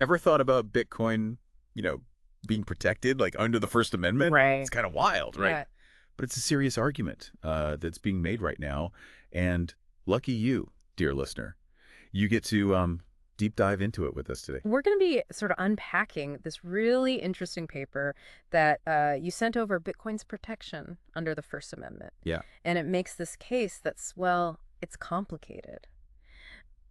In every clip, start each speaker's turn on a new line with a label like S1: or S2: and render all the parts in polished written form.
S1: Ever thought about Bitcoin, you know, being protected, like under the First Amendment? It's
S2: Right.
S1: kind of wild, right?
S2: Yeah.
S1: But it's a serious argument that's being made right now. And lucky you, dear listener, you get to deep dive into it with us today.
S2: We're going to be sort of unpacking this really interesting paper that you sent over, Bitcoin's protection under the First Amendment.
S1: Yeah,
S2: And it makes this case that's, well, it's complicated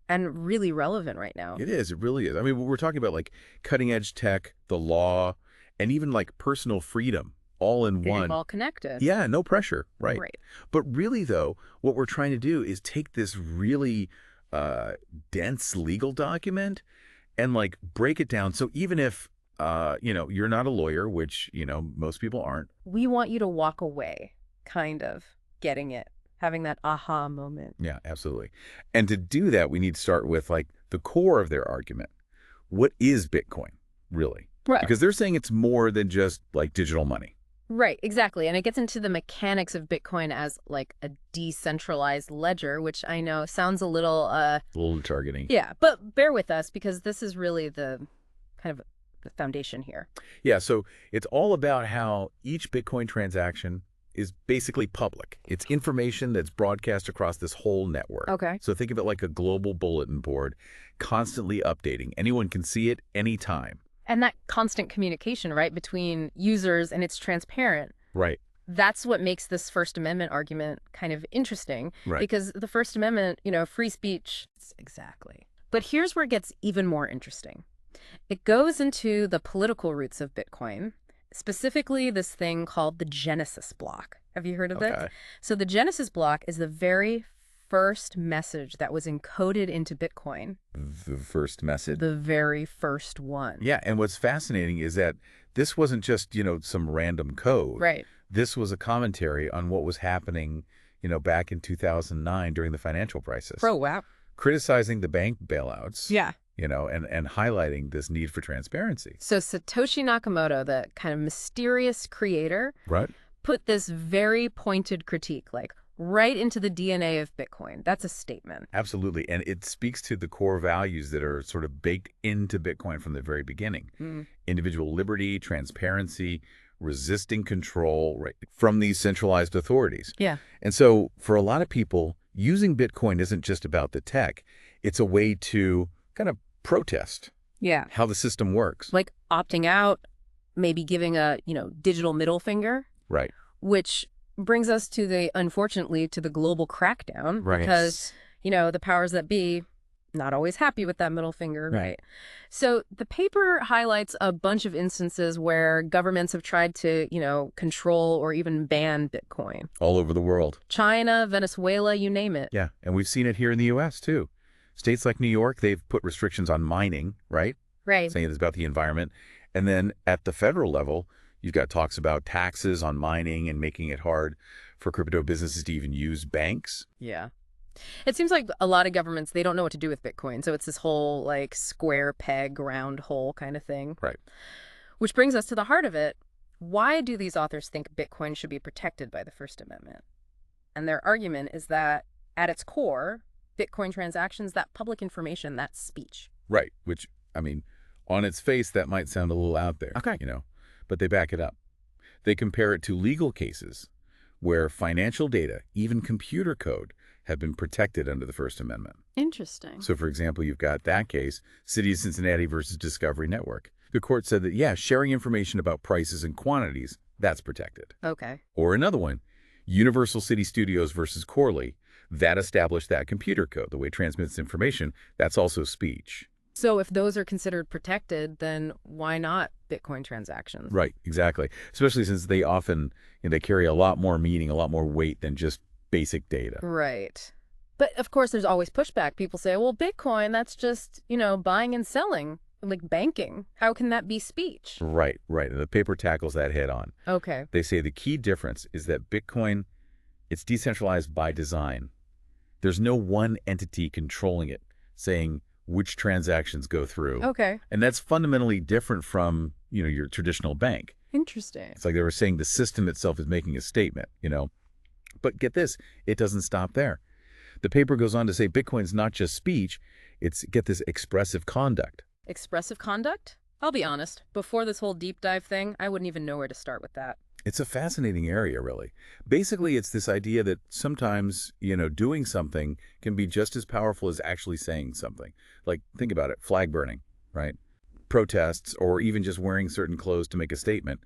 S2: and really relevant right now.
S1: it is. It really is. I mean, we're talking about like cutting edge tech, the law, and even like personal freedom all in
S2: It's
S1: one.
S2: all connected.
S1: Yeah, no pressure, right?
S2: Right.
S1: But really, though, what we're trying to do is take this really uh, dense legal document and like break it down. So even if, you're not a lawyer, which, most people aren't.
S2: We want you to walk away kind of getting it, having that aha moment.
S1: Yeah, absolutely. And to do that, we need to start with like the core of their argument. What is Bitcoin, really?
S2: Right.
S1: Because they're saying it's more than just like digital money.
S2: Right, exactly. And it gets into the mechanics of Bitcoin as like a decentralized ledger, which I know sounds a little
S1: A little targeting.
S2: yeah, but bear with us because this is really the kind of the foundation here.
S1: Yeah, so it's all about how each Bitcoin transaction is basically public. It's information that's broadcast across this whole network.
S2: Okay.
S1: So think of it like a global bulletin board, constantly updating. Anyone can see it anytime.
S2: And that constant communication, right, between users, and it's transparent.
S1: Right,
S2: That's what makes this First Amendment argument kind of interesting
S1: right.
S2: because the First Amendment, free speech. Exactly. But here's where it gets even more interesting. It goes into the political roots of Bitcoin, specifically this thing called the Genesis block. Have you heard of
S1: Okay.
S2: it? So the Genesis block is the very first message that was encoded into Bitcoin,
S1: The first message.
S2: the very first one.
S1: Yeah, and what's fascinating is that this wasn't just, some random code.
S2: Right.
S1: This was a commentary on what was happening, back in 2009 during the financial crisis.
S2: Oh, wow.
S1: Criticizing the bank bailouts.
S2: Yeah.
S1: And highlighting this need for transparency.
S2: So Satoshi Nakamoto, the kind of mysterious creator,
S1: Right.
S2: put this very pointed critique, like right into the DNA of Bitcoin. That's a statement.
S1: Absolutely. And it speaks to the core values that are sort of baked into Bitcoin from the very beginning. Individual liberty, transparency, resisting control, right, from these centralized authorities.
S2: Yeah.
S1: And so for a lot of people, using Bitcoin isn't just about the tech. It's a way to kind of protest
S2: Yeah.
S1: how the system works.
S2: Like opting out, maybe giving a, digital middle finger,
S1: Right.
S2: which brings us to unfortunately, to the global crackdown.
S1: Right.
S2: Because, the powers that be, not always happy with that middle finger.
S1: Right.
S2: So the paper highlights a bunch of instances where governments have tried to, control or even ban Bitcoin.
S1: All over the world.
S2: China, Venezuela, you name it.
S1: Yeah. And we've seen it here in the U.S. too. States like New York, they've put restrictions on mining, right?
S2: Right.
S1: Saying it's about the environment. And then at the federal level, you've got talks about taxes on mining and making it hard for crypto businesses to even use banks.
S2: Yeah. It seems like a lot of governments, they don't know what to do with Bitcoin. So it's this whole like square peg, round hole kind of thing.
S1: Right.
S2: Which brings us to the heart of it. Why do these authors think Bitcoin should be protected by the First Amendment? And their argument is that at its core, Bitcoin transactions, that public information, that's speech.
S1: Right. Which, I mean, on its face, that might sound a little out there.
S2: Okay.
S1: But they back it up. They compare it to legal cases where financial data, even computer code, have been protected under the First Amendment.
S2: Interesting.
S1: So, for example, you've got that case, City of Cincinnati versus Discovery Network. The court said that, yeah, sharing information about prices and quantities, that's protected.
S2: Okay.
S1: Or another one, Universal City Studios versus Corley, that established that computer code, the way it transmits information, that's also speech.
S2: So if those are considered protected, then why not Bitcoin transactions?
S1: Right, exactly. Especially since they often, they carry a lot more meaning, a lot more weight than just basic data.
S2: Right. But of course, there's always pushback. People say, well, Bitcoin, that's just, buying and selling, like banking. How can that be speech?
S1: Right, right. And the paper tackles that head on.
S2: Okay.
S1: They say the key difference is that Bitcoin, it's decentralized by design. There's no one entity controlling it, saying which transactions go through.
S2: Okay.
S1: And that's fundamentally different from, your traditional bank.
S2: Interesting.
S1: It's like they were saying the system itself is making a statement, But get this, it doesn't stop there. The paper goes on to say Bitcoin's not just speech, it's, get this, expressive conduct.
S2: Expressive conduct? I'll be honest, before this whole deep dive thing, I wouldn't even know where to start with that.
S1: It's a fascinating area, really. Basically, it's this idea that sometimes, doing something can be just as powerful as actually saying something. Like, think about it, flag burning, right? Protests, or even just wearing certain clothes to make a statement.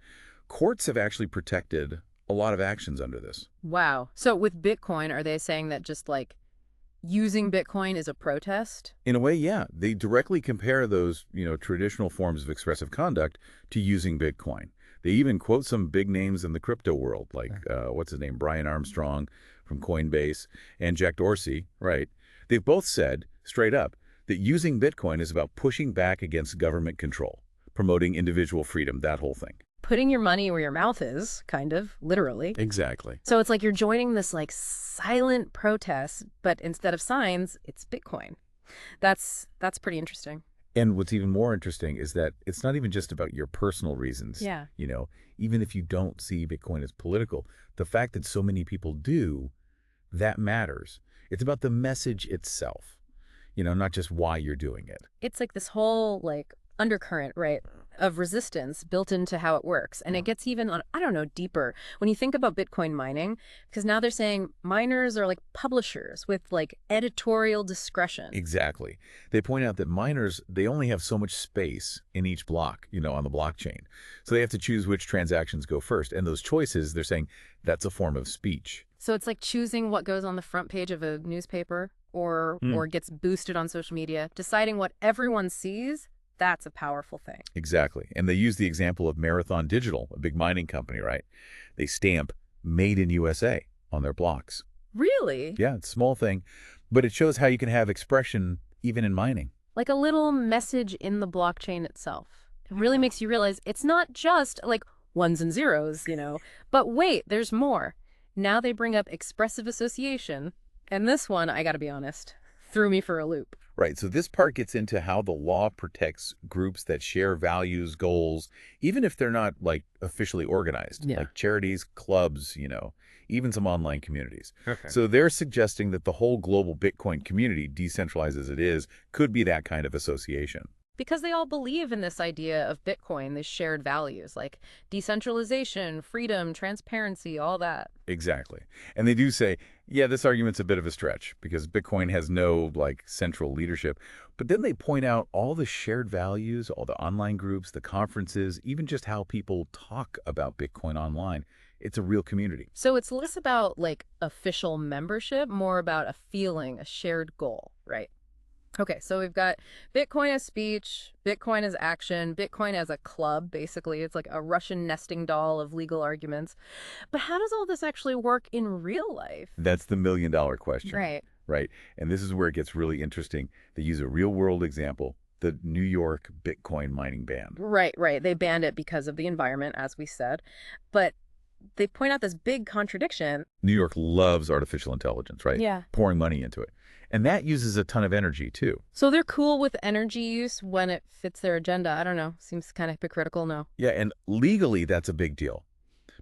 S1: Courts have actually protected a lot of actions under this.
S2: Wow. So with Bitcoin, are they saying that just like using Bitcoin is a protest?
S1: In a way, yeah, they directly compare those, traditional forms of expressive conduct to using Bitcoin. They even quote some big names in the crypto world, like, what's his name, Brian Armstrong from Coinbase and Jack Dorsey, right? They've both said, straight up, that using Bitcoin is about pushing back against government control, promoting individual freedom, that whole thing.
S2: Putting your money where your mouth is, kind of, literally.
S1: Exactly.
S2: So it's like you're joining this like silent protest, but instead of signs, it's Bitcoin. That's pretty interesting.
S1: And what's even more interesting is that it's not even just about your personal reasons.
S2: Yeah.
S1: Even if you don't see Bitcoin as political, the fact that so many people do, that matters. It's about the message itself, not just why you're doing it.
S2: It's like this whole like undercurrent, right, of resistance built into how it works. And it gets even, I don't know, deeper when you think about Bitcoin mining, because now they're saying miners are like publishers with like editorial discretion.
S1: Exactly. They point out that miners, they only have so much space in each block, on the blockchain. So they have to choose which transactions go first. And those choices, they're saying that's a form of speech.
S2: So it's like choosing what goes on the front page of a newspaper or gets boosted on social media, deciding what everyone sees. That's a powerful thing.
S1: Exactly. And they use the example of Marathon Digital, a big mining company, right? They stamp Made in USA on their blocks.
S2: Really?
S1: Yeah, it's a small thing, but it shows how you can have expression even in mining.
S2: Like a little message in the blockchain itself. It really makes you realize it's not just like ones and zeros, but wait, there's more. Now they bring up expressive association, and this one, I gotta be honest, threw me for a loop.
S1: Right. So this part gets into how the law protects groups that share values, goals, even if they're not like officially organized,
S2: Yeah.
S1: like charities, clubs, even some online communities.
S2: Okay.
S1: So they're suggesting that the whole global Bitcoin community, decentralized as it is, could be that kind of association.
S2: Because they all believe in this idea of Bitcoin, these shared values like decentralization, freedom, transparency, all that.
S1: Exactly. And they do say, yeah, this argument's a bit of a stretch because Bitcoin has no central leadership. But then they point out all the shared values, all the online groups, the conferences, even just how people talk about Bitcoin online. It's a real community.
S2: So it's less about like official membership, more about a feeling, a shared goal, right? Okay, so we've got Bitcoin as speech, Bitcoin as action, Bitcoin as a club, basically. It's like a Russian nesting doll of legal arguments. But how does all this actually work in real life?
S1: That's the million-dollar question.
S2: Right.
S1: Right. And this is where it gets really interesting. They use a real-world example, the New York Bitcoin mining ban.
S2: Right, right. They banned it because of the environment, as we said. But they point out this big contradiction.
S1: New York loves artificial intelligence, right?
S2: Yeah.
S1: Pouring money into it. And that uses a ton of energy, too.
S2: So they're cool with energy use when it fits their agenda. I don't know. Seems kind of hypocritical, no?
S1: Yeah, and legally, that's a big deal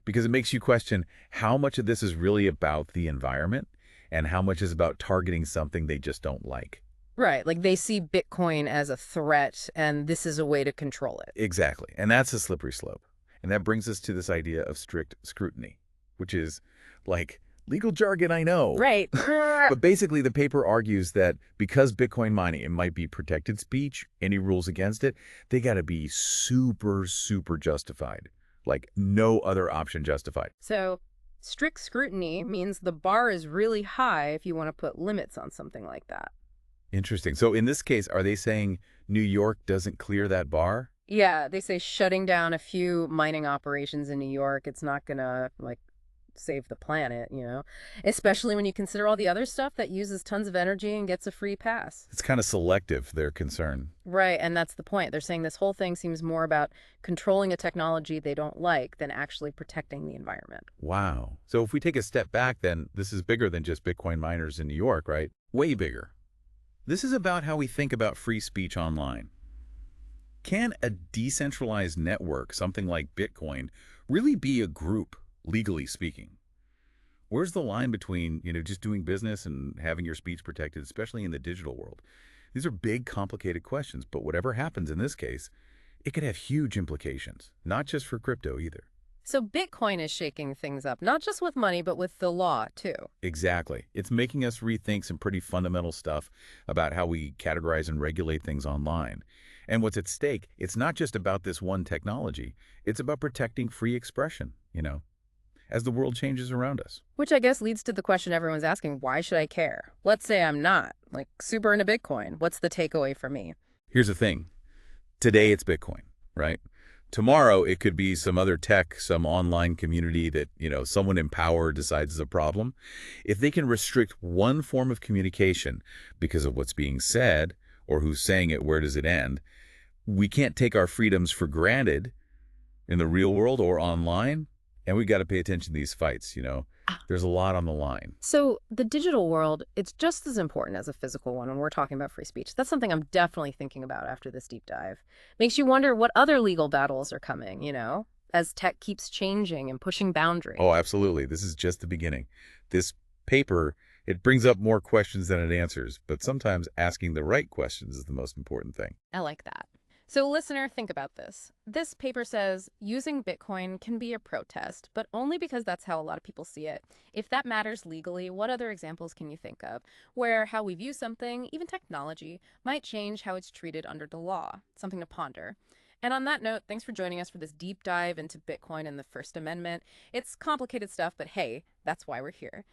S1: because it makes you question how much of this is really about the environment and how much is about targeting something they just don't like.
S2: Right. Like they see Bitcoin as a threat and this is a way to control it.
S1: Exactly. And that's a slippery slope. And that brings us to this idea of strict scrutiny, which is like legal jargon, I know.
S2: Right.
S1: But basically, the paper argues that because Bitcoin mining, it might be protected speech, any rules against it, they got to be super, super justified. Like no other option justified.
S2: So strict scrutiny means the bar is really high if you want to put limits on something like that.
S1: Interesting. So in this case, are they saying New York doesn't clear that bar?
S2: Yeah, they say shutting down a few mining operations in New York, it's not gonna like save the planet, especially when you consider all the other stuff that uses tons of energy and gets a free pass.
S1: It's kind of selective, their concern.
S2: Right, and that's the point. They're saying this whole thing seems more about controlling a technology they don't like than actually protecting the environment.
S1: Wow. So if we take a step back, then this is bigger than just Bitcoin miners in New York, right? Way bigger. This is about how we think about free speech online. Can a decentralized network, something like Bitcoin, really be a group, legally speaking? Where's the line between, just doing business and having your speech protected, especially in the digital world? These are big, complicated questions, but whatever happens in this case, it could have huge implications, not just for crypto either.
S2: So Bitcoin is shaking things up, not just with money, but with the law, too.
S1: Exactly. It's making us rethink some pretty fundamental stuff about how we categorize and regulate things online. And what's at stake, it's not just about this one technology. It's about protecting free expression, as the world changes around us.
S2: Which I guess leads to the question everyone's asking, why should I care? Let's say I'm not, like, super into Bitcoin. What's the takeaway for me?
S1: Here's the thing. Today it's Bitcoin, right? Tomorrow it could be some other tech, some online community that, someone in power decides is a problem. If they can restrict one form of communication because of what's being said or who's saying it, where does it end? We can't take our freedoms for granted in the real world or online, and we got to pay attention to these fights. There's a lot on the line.
S2: So the digital world, it's just as important as a physical one when we're talking about free speech. That's something I'm definitely thinking about after this deep dive. Makes you wonder what other legal battles are coming, as tech keeps changing and pushing boundaries.
S1: Oh, absolutely. This is just the beginning. This paper, it brings up more questions than it answers, but sometimes asking the right questions is the most important thing.
S2: I like that. So listener, think about this. This paper says using Bitcoin can be a protest, but only because that's how a lot of people see it. If that matters legally, what other examples can you think of where how we view something, even technology, might change how it's treated under the law? Something to ponder. And on that note, thanks for joining us for this deep dive into Bitcoin and the First Amendment. It's complicated stuff, but hey, that's why we're here.